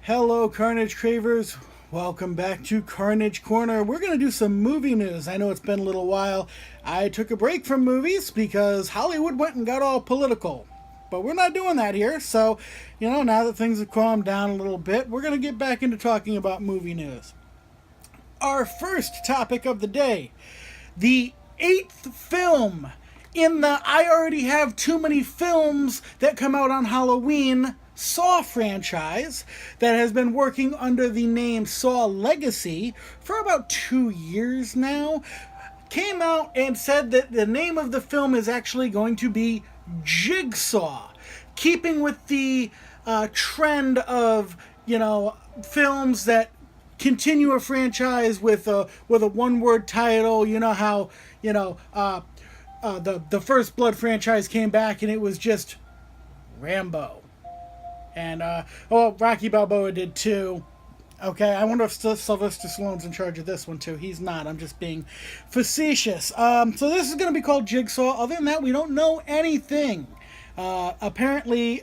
Hello, Carnage Cravers. Welcome back to Carnage Corner. We're going to do some movie news. I know it's been a little while. I took a break from movies because Hollywood went and got all political. But we're not doing that here. So, now that things have calmed down a little bit, we're going to get back into talking about movie news. Our first topic of the day, the 8th film in the I already have too many films that come out on Halloween Saw franchise that has been working under the name Saw Legacy for about 2 years now, came out and said that the name of the film is actually going to be Jigsaw, keeping with the trend of, films that continue a franchise with a one-word title. You know how, the First Blood franchise came back and it was just Rambo. And, Rocky Balboa did too. Okay, I wonder if Sylvester Stallone's in charge of this one too. He's not. I'm just being facetious. So this is going to be called Jigsaw. Other than that, we don't know anything. Apparently,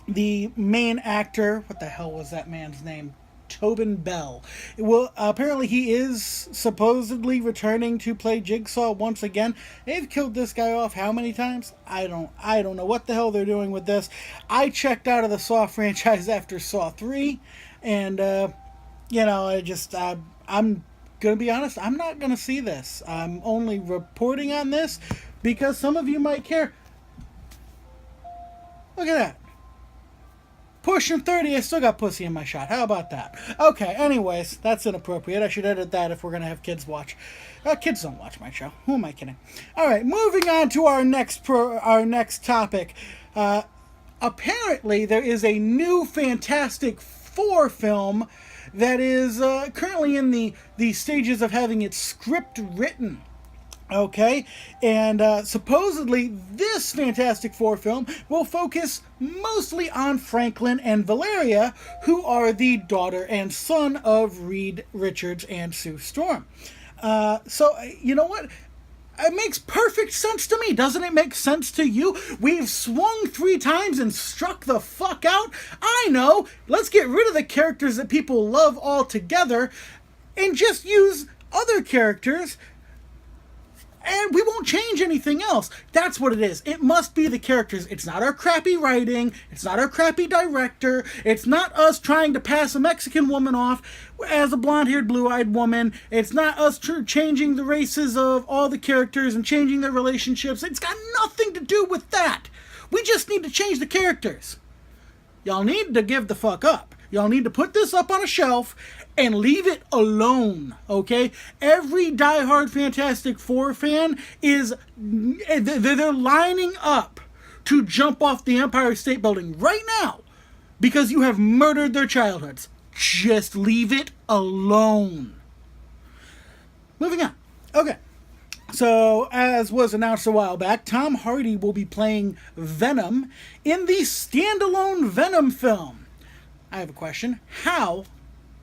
the main actor, what the hell was that man's name? Tobin Bell. Well, apparently he is supposedly returning to play Jigsaw once again. They've killed this guy off how many times? I don't know what the hell they're doing with this. I checked out of the Saw franchise after Saw 3, and I'm gonna be honest, I'm not gonna see this. I'm only reporting on this because some of you might care. Look at that. Pushing 30, I still got pussy in my shot. How about that? Okay, anyways, that's inappropriate. I should edit that if we're going to have kids watch. Kids don't watch my show. Who am I kidding? All right, moving on to our next topic. Apparently, there is a new Fantastic Four film that is currently in the stages of having its script written. Okay, and supposedly this Fantastic Four film will focus mostly on Franklin and Valeria, who are the daughter and son of Reed Richards and Sue Storm. So, you know what? It makes perfect sense to me. Doesn't it make sense to you? We've swung 3 times and struck the fuck out. I know. Let's get rid of the characters that people love altogether and just use other characters. And we won't change anything else. That's what it is. It must be the characters. It's not our crappy writing. It's not our crappy director. It's not us trying to pass a Mexican woman off as a blonde-haired, blue-eyed woman. It's not us changing the races of all the characters and changing their relationships. It's got nothing to do with that. We just need to change the characters. Y'all need to give the fuck up. Y'all need to put this up on a shelf and leave it alone, okay? Every diehard Fantastic Four fan they're lining up to jump off the Empire State Building right now because you have murdered their childhoods. Just leave it alone. Moving on. Okay. So, as was announced a while back, Tom Hardy will be playing Venom in the standalone Venom film. I have a question. How,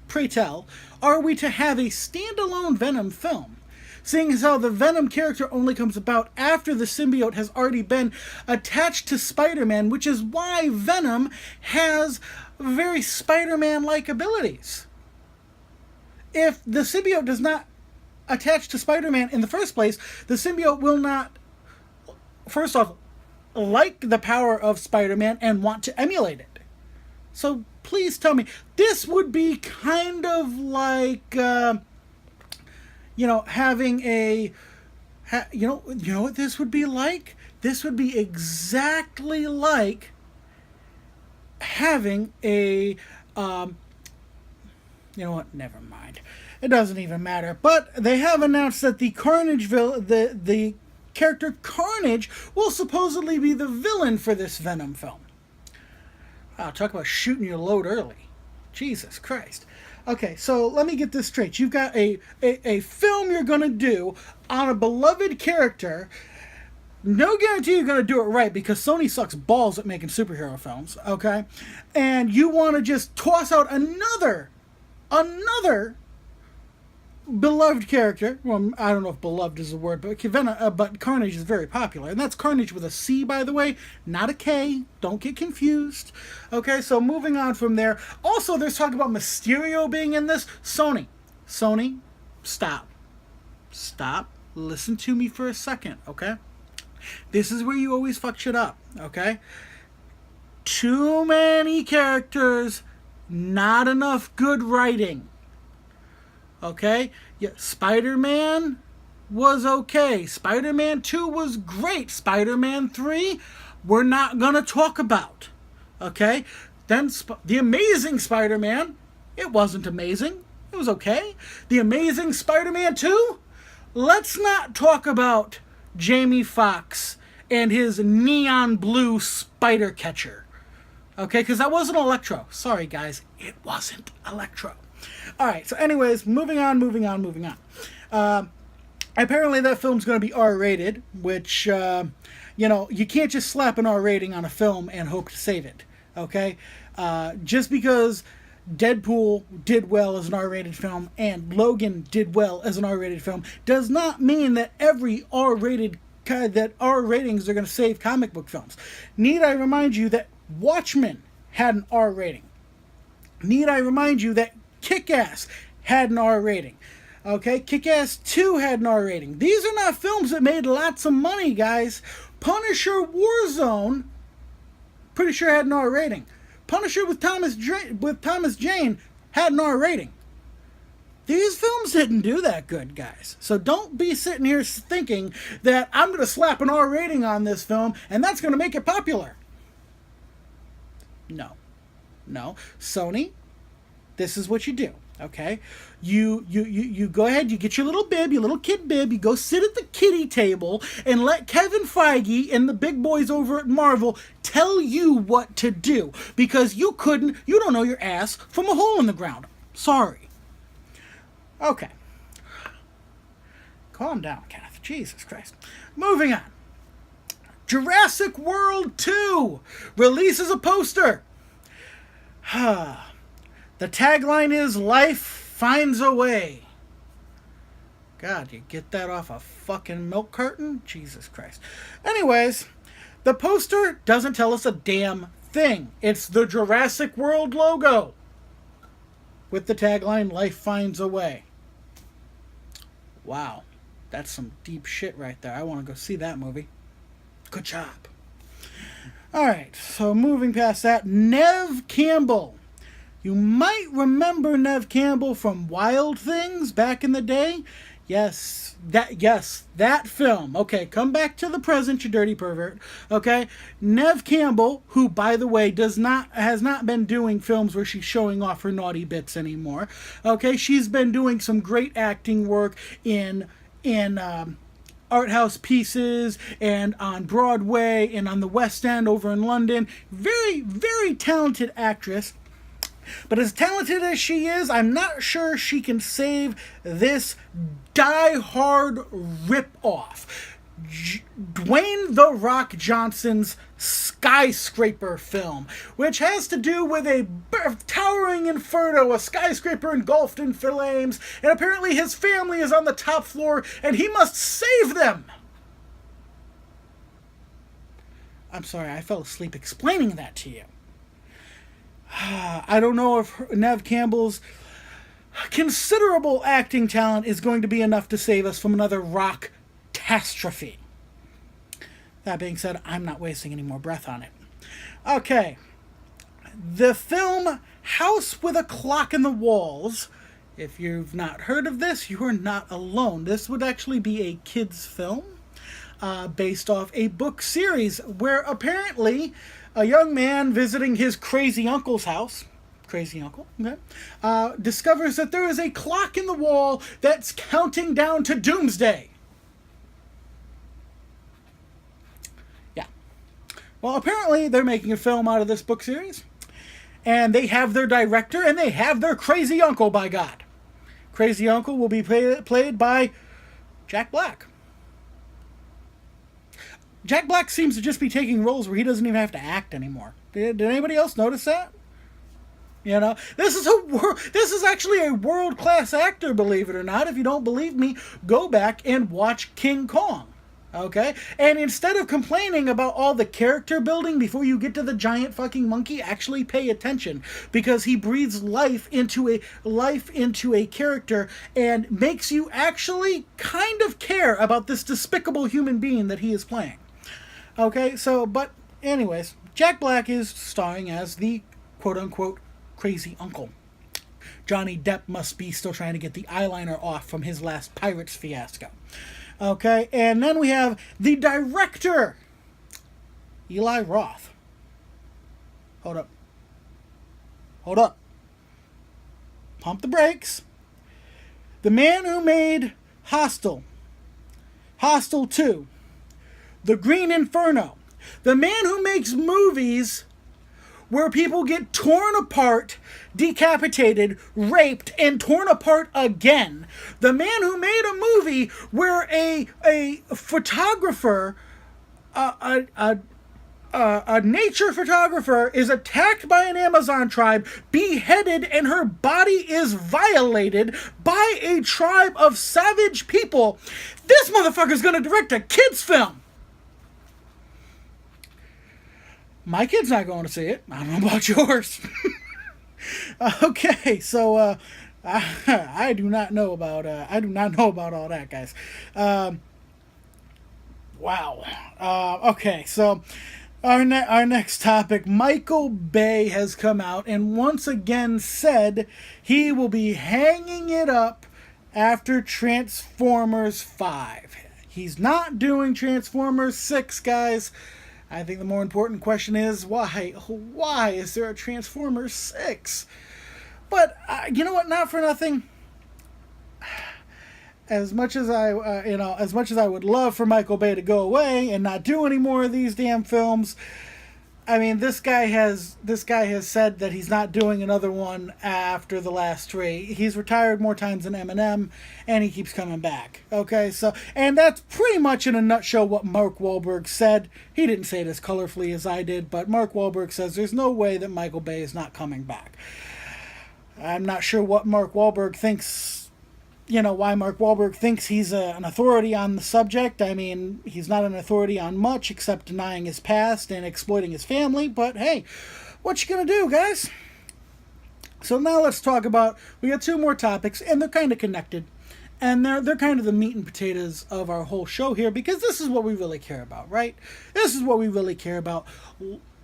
pray tell, are we to have a standalone Venom film? Seeing as how the Venom character only comes about after the symbiote has already been attached to Spider-Man, which is why Venom has very Spider-Man-like abilities. If the symbiote does not attach to Spider-Man in the first place, the symbiote will not, first off, like the power of Spider-Man and want to emulate it. So please tell me, this would be kind of like, having a, you know what this would be like? This would be exactly like having a, you know what? Never mind. It doesn't even matter. But they have announced that the the character Karnage will supposedly be the villain for this Venom film. Wow, talk about shooting your load early. Jesus Christ. Okay, so let me get this straight. You've got a film you're going to do on a beloved character. No guarantee you're going to do it right because Sony sucks balls at making superhero films, okay? And you want to just toss out another beloved character. Well, I don't know if beloved is a word, but but Karnage is very popular, and that's Karnage with a C, by the way, not a K. Don't get confused. Okay, so moving on from there. Also, there's talk about Mysterio being in this. Sony, stop. Listen to me for a second, okay? This is where you always fuck shit up, okay? Too many characters, not enough good writing. Okay? Yeah, Spider-Man was okay. Spider-Man 2 was great. Spider-Man 3, we're not going to talk about. Okay? Then The Amazing Spider-Man, it wasn't amazing. It was okay. The Amazing Spider-Man 2, let's not talk about Jamie Foxx and his neon blue spider catcher. Okay? Because that wasn't Electro. Sorry, guys. It wasn't Electro. Alright, so anyways, moving on. Apparently that film's going to be R-rated, which, you can't just slap an R rating on a film and hope to save it, okay? Just because Deadpool did well as an R-rated film and Logan did well as an R-rated film does not mean that every that R ratings are going to save comic book films. Need I remind you that Watchmen had an R rating? Need I remind you that Kick-Ass had an R rating? Okay, Kick-Ass 2 had an R rating. These are not films that made lots of money, guys. Punisher Warzone, pretty sure had an R rating. Punisher with Thomas Jane had an R rating. These films didn't do that good, guys. So don't be sitting here thinking that I'm going to slap an R rating on this film and that's going to make it popular. No. Sony, this is what you do, okay? You go ahead, you get your little bib, your little kid bib, you go sit at the kiddie table and let Kevin Feige and the big boys over at Marvel tell you what to do. Because you don't know your ass from a hole in the ground. Sorry. Okay. Calm down, Kenneth. Jesus Christ. Moving on. Jurassic World 2 releases a poster. The tagline is "Life finds a way." God, you get that off a fucking milk carton? Jesus Christ. Anyways, the poster doesn't tell us a damn thing. It's the Jurassic World logo with the tagline "Life finds a way." Wow, that's some deep shit right there. I want to go see that movie. Good job. Alright, so moving past that, Neve Campbell. You might remember Neve Campbell from Wild Things back in the day. Yes, that film. Okay, come back to the present, you dirty pervert. Okay, Neve Campbell, who, by the way, has not been doing films where she's showing off her naughty bits anymore. Okay, she's been doing some great acting work in art house pieces and on Broadway and on the West End over in London. Very, very talented actress. But as talented as she is, I'm not sure she can save this die-hard rip-off. Dwayne "The Rock" Johnson's Skyscraper film, which has to do with a towering inferno, a skyscraper engulfed in flames, and apparently his family is on the top floor and he must save them. I'm sorry, I fell asleep explaining that to you. I don't know if Neve Campbell's considerable acting talent is going to be enough to save us from another rock catastrophe. That being said, I'm not wasting any more breath on it. Okay. The film House with a Clock in the Walls. If you've not heard of this, you are not alone. This would actually be a kids' film based off a book series where apparently a young man visiting his crazy uncle's house, discovers that there is a clock in the wall that's counting down to doomsday. Yeah. Well, apparently they're making a film out of this book series. And they have their director and they have their crazy uncle, by God. Crazy uncle will be played by Jack Black. Jack Black seems to just be taking roles where he doesn't even have to act anymore. Did anybody else notice that? This is actually a world-class actor, believe it or not. If you don't believe me, go back and watch King Kong. Okay? And instead of complaining about all the character building before you get to the giant fucking monkey, actually pay attention, because he breathes life into a character and makes you actually kind of care about this despicable human being that he is playing. Okay? So, but anyways, Jack Black is starring as the quote-unquote crazy uncle. Johnny Depp must be still trying to get the eyeliner off from his last Pirates fiasco. Okay, and then we have the director, Eli Roth. Hold up. Pump the brakes. The man who made Hostel 2, The Green Inferno. The man who makes movies where people get torn apart, decapitated, raped, and torn apart again. The man who made a movie where a photographer, a nature photographer, is attacked by an Amazon tribe, beheaded, and her body is violated by a tribe of savage people. This motherfucker's gonna direct a kid's film. My kid's not going to see it. I don't know about yours. Okay, so I do not know about all that, guys. Wow. Okay, so our next topic, Michael Bay has come out and once again said he will be hanging it up after Transformers 5. He's not doing Transformers 6, guys. I think the more important question is, why? Why is there a Transformers 6? But, you know what, not for nothing. As much as I would love for Michael Bay to go away and not do any more of these damn films, I mean, this guy has said that he's not doing another one after the last 3. He's retired more times than Eminem, and he keeps coming back. Okay, so, and that's pretty much in a nutshell what Mark Wahlberg said. He didn't say it as colorfully as I did, but Mark Wahlberg says there's no way that Michael Bay is not coming back. I'm not sure what Mark Wahlberg thinks, why Mark Wahlberg thinks he's an authority on the subject. I mean, he's not an authority on much except denying his past and exploiting his family, but hey, what you gonna do, guys? So now let's talk about, we got 2 more topics, and they're kind of connected, and they're kind of the meat and potatoes of our whole show here, because this is what we really care about, right? This is what we really care about.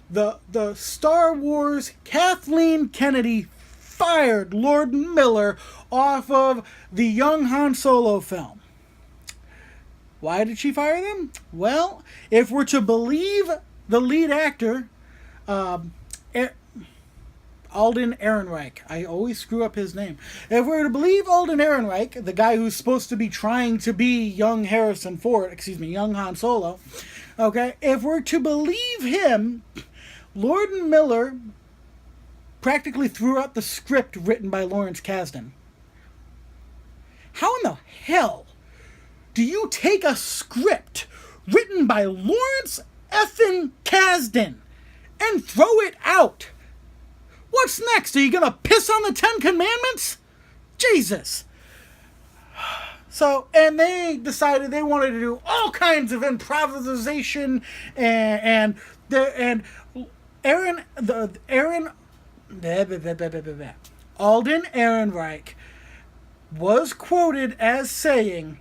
The Star Wars Kathleen Kennedy fired Lord Miller off of the young Han Solo film. Why did she fire them? Well, if we're to believe the lead actor, Alden Ehrenreich. I always screw up his name. If we're to believe Alden Ehrenreich, the guy who's supposed to be trying to be young young Han Solo, okay, if we're to believe him, Lord Miller practically threw out the script written by Lawrence Kasdan. How in the hell do you take a script written by Lawrence effing Kasdan and throw it out? What's next? Are you going to piss on the 10 Commandments? Jesus. So, and they decided they wanted to do all kinds of improvisation Alden Ehrenreich was quoted as saying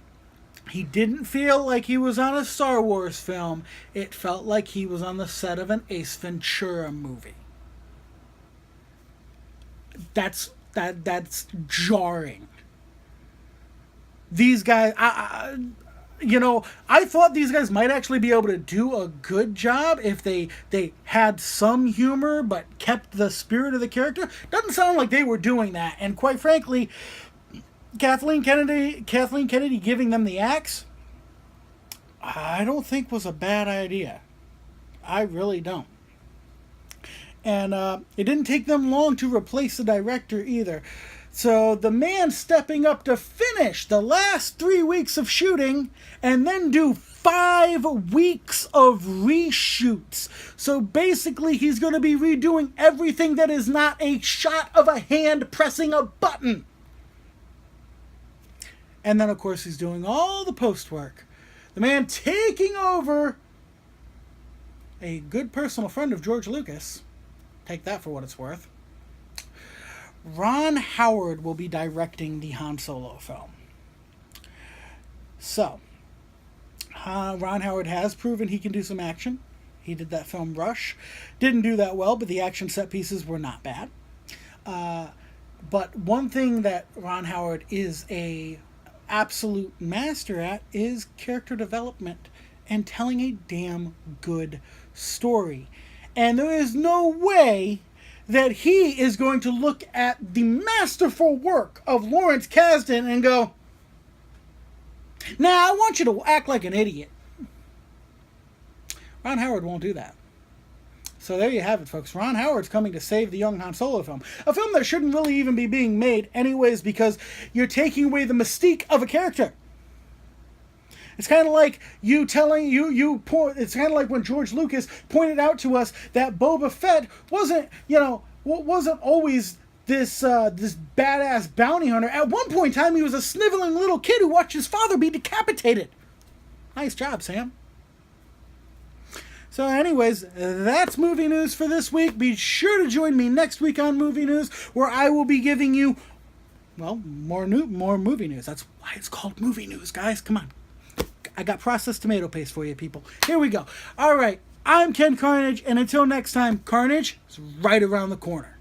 he didn't feel like he was on a Star Wars film. It felt like he was on the set of an Ace Ventura movie. That's jarring. These guys, I thought these guys might actually be able to do a good job if they had some humor but kept the spirit of the character. Doesn't sound like they were doing that. And quite frankly, Kathleen Kennedy giving them the axe, I don't think was a bad idea. I really don't. And it didn't take them long to replace the director either. So the man stepping up to finish the last 3 weeks of shooting and then do 5 weeks of reshoots. So basically he's going to be redoing everything that is not a shot of a hand pressing a button. And then of course he's doing all the post work. The man taking over a good personal friend of George Lucas. Take that for what it's worth. Ron Howard will be directing the Han Solo film. So, Ron Howard has proven he can do some action. He did that film Rush. Didn't do that well, but the action set pieces were not bad. But one thing that Ron Howard is a absolute master at is character development and telling a damn good story. And there is no way that he is going to look at the masterful work of Lawrence Kasdan and go, "Nah, I want you to act like an idiot." Ron Howard won't do that. So there you have it, folks. Ron Howard's coming to save the young Han Solo film. A film that shouldn't really even be being made anyways, because you're taking away the mystique of a character. It's kind of like it's kind of like when George Lucas pointed out to us that Boba Fett wasn't always this badass bounty hunter. At one point in time, he was a sniveling little kid who watched his father be decapitated. Nice job, Sam. So anyways, that's movie news for this week. Be sure to join me next week on Movie News, where I will be giving you, well, more movie news. That's why it's called Movie News, guys. Come on. I got processed tomato paste for you, people. Here we go. All right. I'm Ken Karnage, and until next time, Carnage is right around the corner.